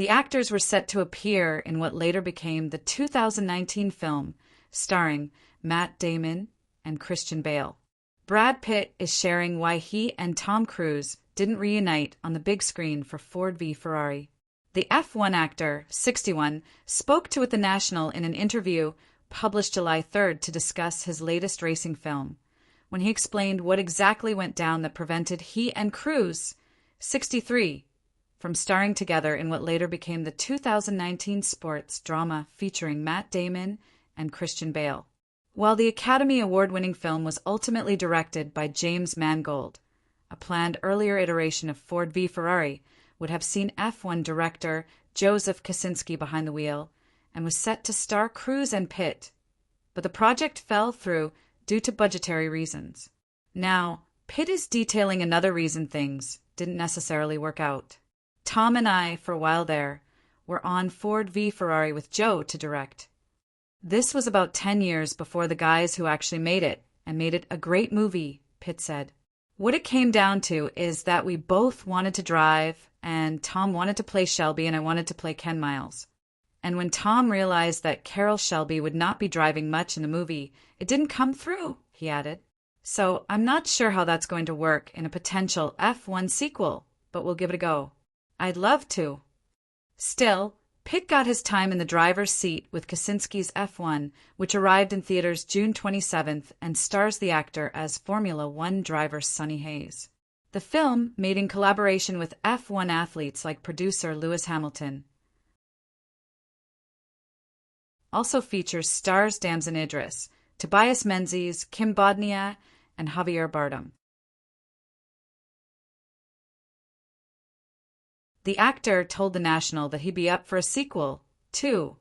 The actors were set to appear in what later became the 2019 film starring Matt Damon and Christian Bale. Brad Pitt is sharing why he and Tom Cruise didn't reunite on the big screen for Ford v Ferrari. The F1 actor, 61, spoke to The National in an interview published July 3rd to discuss his latest racing film, when he explained what exactly went down that prevented he and Cruise, 63, from starring together in what later became the 2019 sports drama featuring Matt Damon and Christian Bale. While the Academy Award-winning film was ultimately directed by James Mangold, a planned earlier iteration of Ford v Ferrari would have seen F1 director Joseph Kosinski behind the wheel and was set to star Cruise and Pitt, but the project fell through due to budgetary reasons. Now, Pitt is detailing another reason things didn't necessarily work out. Tom and I, for a while there, were on Ford v Ferrari with Joe to direct. This was about 10 years before the guys who actually made it, and made it a great movie, Pitt said. What it came down to is that we both wanted to drive, and Tom wanted to play Shelby and I wanted to play Ken Miles. And when Tom realized that Carroll Shelby would not be driving much in the movie, it didn't come through, he added. So I'm not sure how that's going to work in a potential F1 sequel, but we'll give it a go. I'd love to. Still, Pitt got his time in the driver's seat with Kosinski's F1, which arrived in theaters June 27th and stars the actor as Formula One driver Sonny Hayes. The film, made in collaboration with F1 athletes like producer Lewis Hamilton, also features stars Damson Idris, Tobias Menzies, Kim Bodnia, and Javier Bardem. The actor told The National that he'd be up for a sequel, too,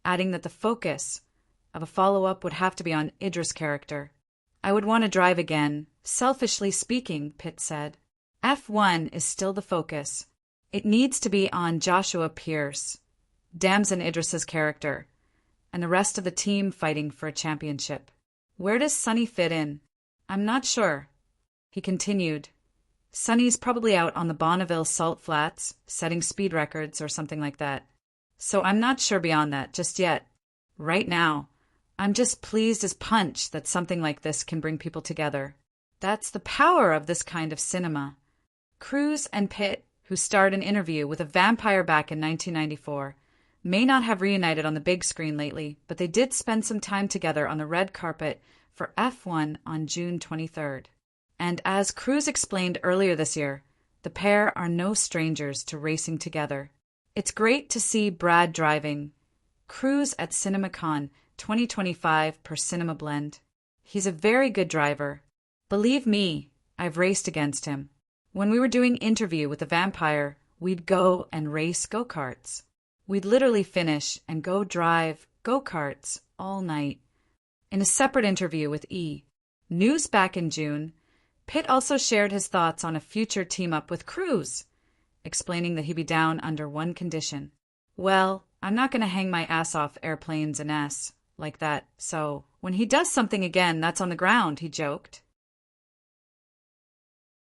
adding that the focus of a follow-up would have to be on Idris' character. I would want to drive again, selfishly speaking, Pitt said. F1 is still the focus. It needs to be on Joshua Pierce, Damson Idris' character, and the rest of the team fighting for a championship. Where does Sonny fit in? I'm not sure. He continued, Sonny's probably out on the Bonneville Salt Flats, setting speed records or something like that. So I'm not sure beyond that just yet. Right now, I'm just pleased as punch that something like this can bring people together. That's the power of this kind of cinema. Cruise and Pitt, who starred an interview with a vampire back in 1994, may not have reunited on the big screen lately, but they did spend some time together on the red carpet for F1 on June 23rd. And as Cruise explained earlier this year, the pair are no strangers to racing together. It's great to see Brad driving Cruise at CinemaCon 2025 per Cinema Blend. He's a very good driver. Believe me, I've raced against him. When we were doing Interview with the Vampire, we'd go and race go-karts. We'd literally finish and go drive go-karts all night. In a separate interview with News back in June, Pitt also shared his thoughts on a future team-up with Cruise, explaining that he'd be down under one condition. Well, I'm not going to hang my ass off airplanes and like that, so when he does something again that's on the ground, he joked.